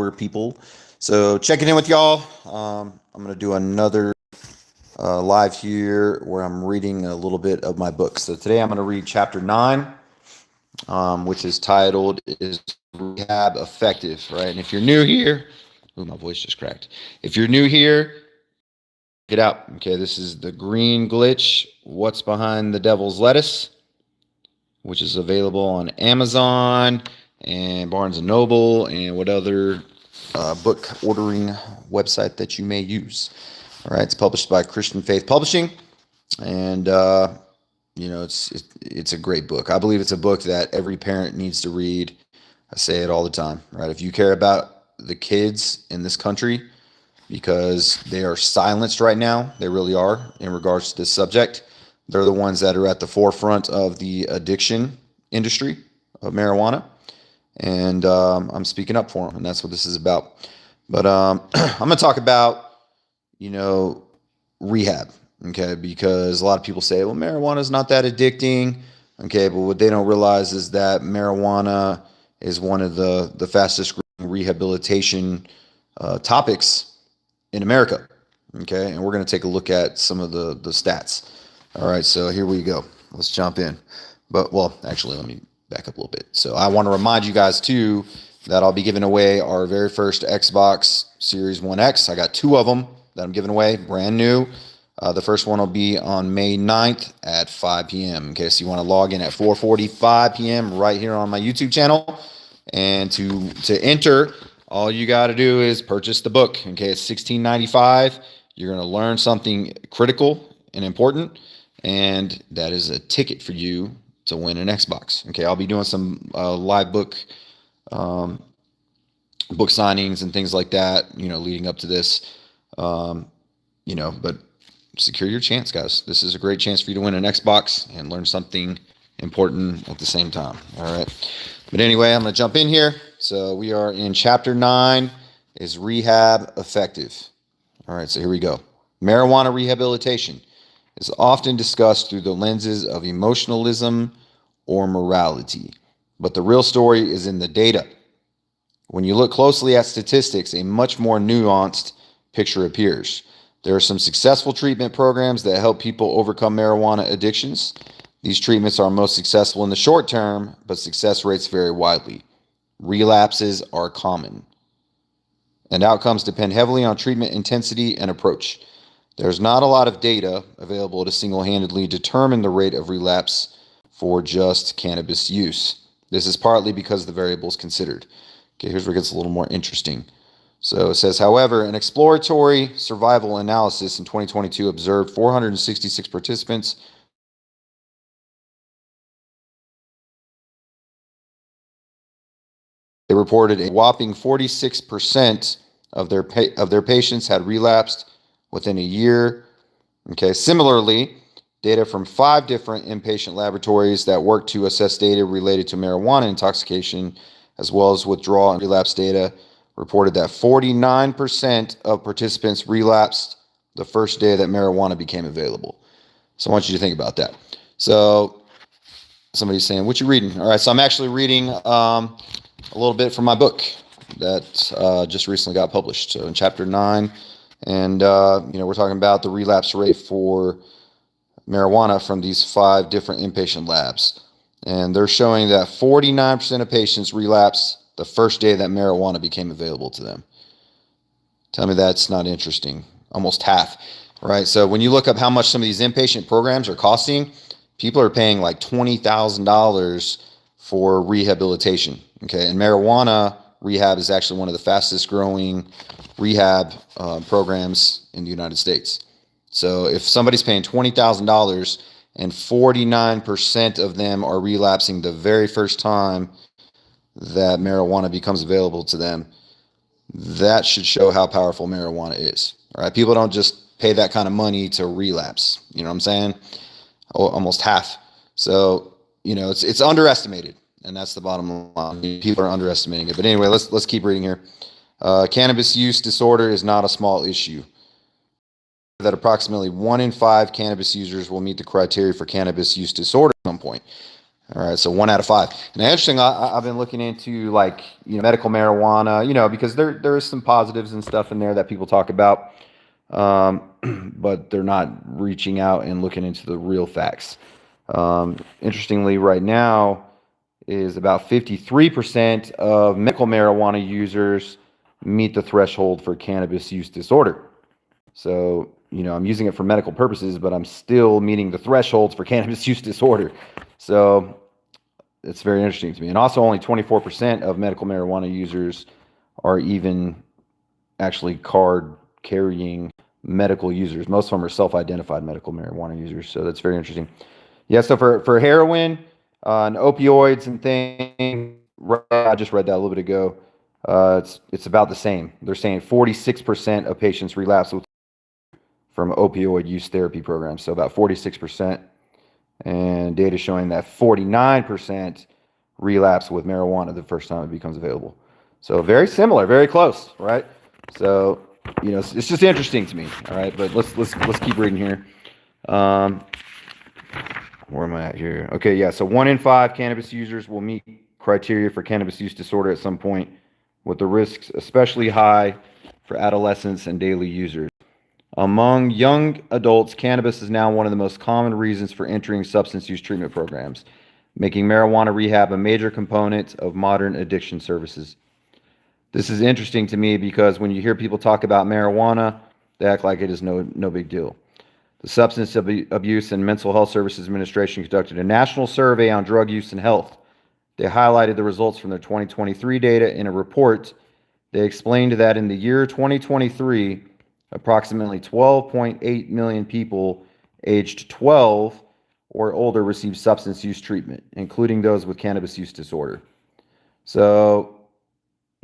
sober people. So checking in with y'all. I'm going to do another live here where I'm reading a little bit of my book. So today I'm going to read chapter 9, which is titled "Is Rehab Effective?" Right? And if you're new here, ooh, my voice just cracked. If you're new here, get out. Okay, this is The Green Glitch: What's Behind the Devil's Lettuce, which is available on Amazon and Barnes and Noble and what other book ordering website that you may use. All right, it's published by Christian Faith Publishing, and it's a great book. I believe it's a book that every parent needs to read. I say it all the time, right? If you care about the kids in this country, because they are silenced right now, they really are, in regards to this subject. They're the ones that are at the forefront of the addiction industry of marijuana, and I'm speaking up for them, and that's what this is about. But I'm going to talk about, rehab, okay? Because a lot of people say, well, marijuana is not that addicting, okay? But what they don't realize is that marijuana is one of the fastest growing rehabilitation topics in America, okay? And we're going to take a look at some of the stats. All right, so here we go. Let's jump in. Actually, let me back up a little bit. So I want to remind you guys, too, that I'll be giving away our very first Xbox Series 1X. I got 2 of them that I'm giving away, brand new. The first one will be on May 9th at 5 p.m. Okay, so you want to log in at 4:45 p.m. right here on my YouTube channel. And to enter, all you got to do is purchase the book. Okay, it's $16.95. You're going to learn something critical and important, and that is a ticket for you to win an Xbox. Okay, I'll be doing some live book signings and things like that, leading up to this. But secure your chance, guys. This is a great chance for you to win an Xbox and learn something important at the same time. All right. But anyway, I'm going to jump in here. So we are in chapter 9, Is Rehab Effective? All right, so here we go. Marijuana rehabilitation is often discussed through the lenses of emotionalism or morality, but the real story is in the data. When you look closely at statistics, a much more nuanced picture appears. There are some successful treatment programs that help people overcome marijuana addictions. These treatments are most successful in the short term, but success rates vary widely. Relapses are common, and outcomes depend heavily on treatment intensity and approach. There's not a lot of data available to single-handedly determine the rate of relapse for just cannabis use. This is partly because of the variables considered. Okay, here's where it gets a little more interesting. So it says, however, an exploratory survival analysis in 2022 observed 466 participants They reported a whopping 46% of their patients had relapsed within a year. Okay. Similarly, data from 5 different inpatient laboratories that work to assess data related to marijuana intoxication, as well as withdrawal and relapse data, reported that 49% of participants relapsed the first day that marijuana became available. So I want you to think about that. So somebody's saying, what you reading? All right, so I'm actually reading a little bit from my book that just recently got published. So in chapter 9, and we're talking about the relapse rate for marijuana from these 5 different inpatient labs. And they're showing that 49% of patients relapse the first day that marijuana became available to them. Tell me that's not interesting. Almost half, right? So when you look up how much some of these inpatient programs are costing, people are paying like $20,000 for rehabilitation. Okay, and marijuana rehab is actually one of the fastest growing rehab programs in the United States. So if somebody's paying $20,000 and 49% of them are relapsing the very first time that marijuana becomes available to them, that should show how powerful marijuana is. All right, people don't just pay that kind of money to relapse. You know what I'm saying? Almost half. So it's underestimated, and that's the bottom line. People are underestimating it. But anyway, let's keep reading here. Cannabis use disorder is not a small issue. That approximately 1 in 5 cannabis users will meet the criteria for cannabis use disorder at some point. All right, so 1 out of 5. And interesting, I've been looking into like medical marijuana, because there is some positives and stuff in there that people talk about, but they're not reaching out and looking into the real facts. Interestingly, right now is about 53% of medical marijuana users meet the threshold for cannabis use disorder. So, I'm using it for medical purposes, but I'm still meeting the thresholds for cannabis use disorder. So it's very interesting to me. And also only 24% of medical marijuana users are even actually card carrying medical users. Most of them are self-identified medical marijuana users. So that's very interesting. Yeah, so for heroin and opioids and things, I just read that a little bit ago. It's about the same. They're saying 46% of patients relapse from opioid use therapy programs. So about 46%. And data showing that 49% relapse with marijuana the first time it becomes available. So very similar, very close, right? So it's just interesting to me. All right, but let's keep reading here. Where am I at here? Okay, yeah. So 1 in 5 cannabis users will meet criteria for cannabis use disorder at some point, with the risks especially high for adolescents and daily users. Among young adults, cannabis is now one of the most common reasons for entering substance use treatment programs, making marijuana rehab a major component of modern addiction services. This is interesting to me because when you hear people talk about marijuana, they act like it is no big deal. The Substance Abuse and Mental Health Services Administration conducted a national survey on drug use and health. They highlighted the results from their 2023 data in a report. They explained that in the year 2023, approximately 12.8 million people aged 12 or older received substance use treatment, including those with cannabis use disorder. So,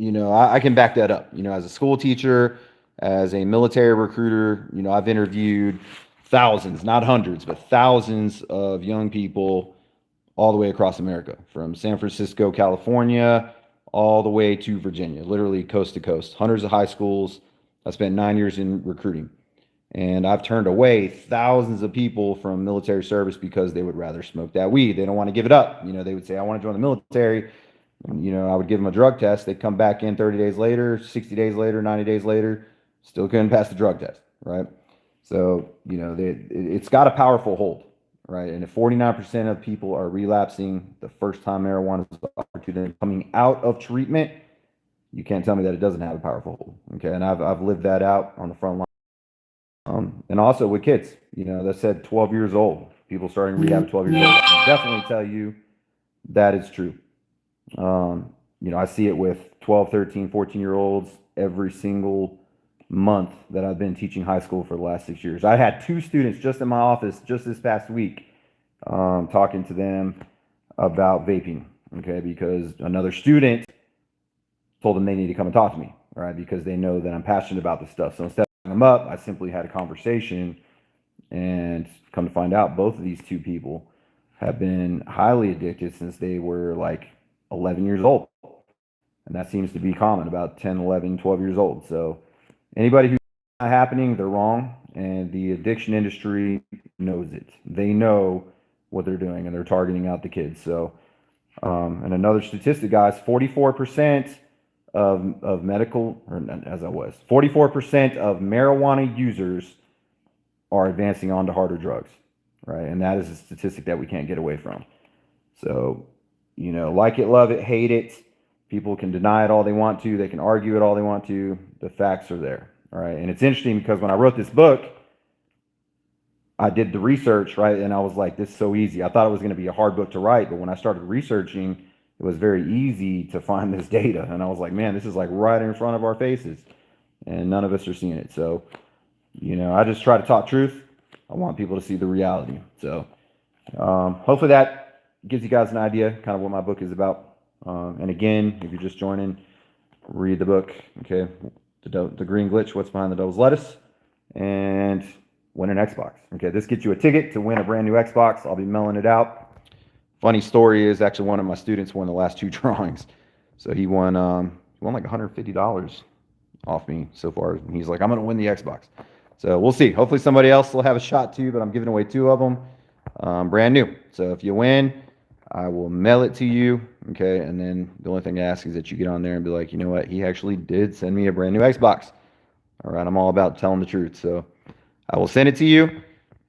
I can back that up. As a school teacher, as a military recruiter, I've interviewed thousands, not hundreds, but thousands of young people all the way across America, from San Francisco, California, all the way to Virginia, literally coast to coast, hundreds of high schools. I spent 9 years in recruiting, and I've turned away thousands of people from military service because they would rather smoke that weed. They don't want to give it up. They would say, I want to join the military. I would give them a drug test. They'd come back in 30 days later, 60 days later, 90 days later, still couldn't pass the drug test, right? So, it's got a powerful hold, right? And if 49% of people are relapsing the first time marijuana is offered to them coming out of treatment, you can't tell me that it doesn't have a powerful hold. Okay. And I've lived that out on the front line. And also with kids, that said 12 years old, people starting rehab at 12 years old. I can definitely tell you that is true. I see it with 12, 13, 14-year-olds every single month that I've been teaching high school for the last 6 years. I had 2 students just in my office just this past week, talking to them about vaping. Okay. Because another student told them they need to come and talk to me, right? Because they know that I'm passionate about this stuff. So instead of picking them up, I simply had a conversation, and come to find out, both of these 2 people have been highly addicted since they were like 11 years old. And that seems to be common, about 10, 11, 12 years old. So anybody who's not happening, they're wrong. And the addiction industry knows it. They know what they're doing, and they're targeting out the kids. So, and another statistic, guys, 44% of medical, or 44% of marijuana users are advancing on to harder drugs, right? And that is a statistic that we can't get away from. So, like it, love it, hate it. People can deny it all they want to. They can argue it all they want to. The facts are there, all right? And it's interesting because when I wrote this book, I did the research, right? And I was like, this is so easy. I thought it was going to be a hard book to write, but when I started researching, it was very easy to find this data. And I was like, man, this is like right in front of our faces, and none of us are seeing it. So, I just try to talk truth. I want people to see the reality. So, hopefully that gives you guys an idea kind of what my book is about. And again, if you're just joining, read the book. Okay. The Green Glitch, What's Behind the Devil's Lettuce, and win an Xbox. Okay. This gets you a ticket to win a brand new Xbox. I'll be mailing it out. Funny story is actually one of my students won the last 2 drawings. So he won like $150 off me so far. And he's like, I'm going to win the Xbox. So we'll see. Hopefully somebody else will have a shot too, but I'm giving away 2 of them, brand new. So if you win, I will mail it to you. Okay. And then the only thing I ask is that you get on there and be like, you know what? He actually did send me a brand new Xbox. All right. I'm all about telling the truth. So I will send it to you.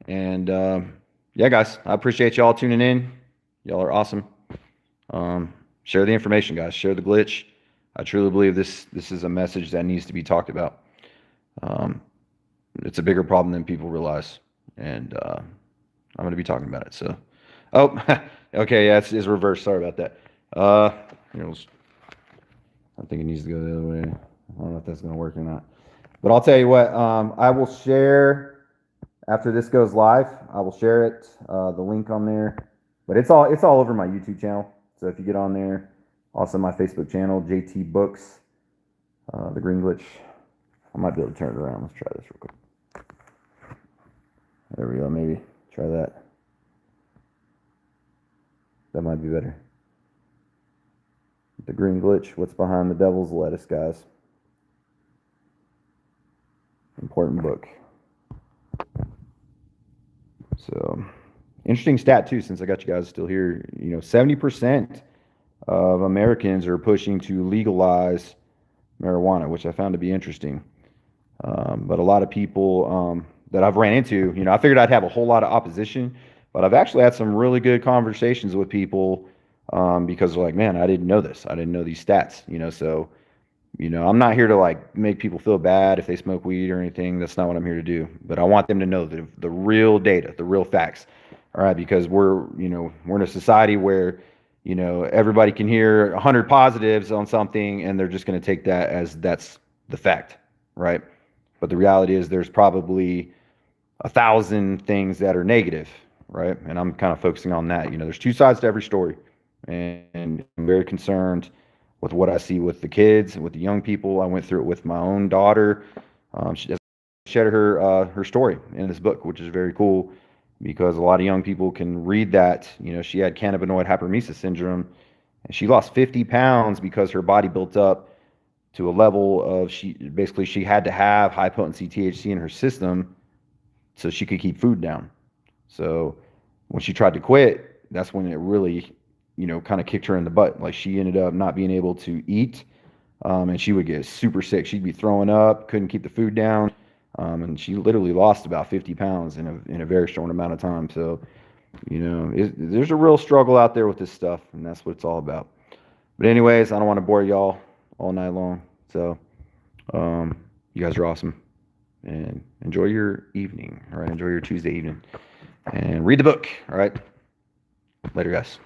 And yeah, guys, I appreciate y'all tuning in. Y'all are awesome. Share the information, guys. Share the glitch. I truly believe this is a message that needs to be talked about. It's a bigger problem than people realize, and I'm going to be talking about it. So, oh, okay, yeah, it's reversed. Sorry about that. You know, I think it needs to go the other way. I don't know if that's going to work or not. But I'll tell you what. I will share after this goes live. I will share it, the link on there. But it's all over my YouTube channel. So if you get on there, also my Facebook channel, JT Books, the Green Glitch. I might be able to turn it around. Let's try this real quick. There we go. Maybe try that. That might be better. The Green Glitch. What's behind the devil's lettuce, guys? Important book. So, interesting stat too. Since I got you guys still here, 70% of Americans are pushing to legalize marijuana, which I found to be interesting. But a lot of people that I've ran into, I figured I'd have a whole lot of opposition, but I've actually had some really good conversations with people because they're like, man, I didn't know this. I didn't know these stats, so, I'm not here to like make people feel bad if they smoke weed or anything. That's not what I'm here to do. But I want them to know the real data, the real facts. All right. Because we're in a society where, everybody can hear 100 positives on something and they're just going to take that as that's the fact. Right. But the reality is there's probably 1,000 things that are negative. Right. And I'm kind of focusing on that. There's two sides to every story. And I'm very concerned with what I see with the kids and with the young people. I went through it with my own daughter. She shared her story in this book, which is very cool because a lot of young people can read that. She had cannabinoid hyperemesis syndrome, and she lost 50 pounds because her body built up to a level of she had to have high potency THC in her system so she could keep food down. So when she tried to quit, that's when it really kind of kicked her in the butt. Like she ended up not being able to eat, and she would get super sick. She'd be throwing up, couldn't keep the food down, and she literally lost about 50 pounds in a very short amount of time. So, there's a real struggle out there with this stuff, and that's what it's all about. But anyways, I don't want to bore y'all all night long. So, you guys are awesome, and enjoy your evening. All right, enjoy your Tuesday evening, and read the book. All right, later, guys.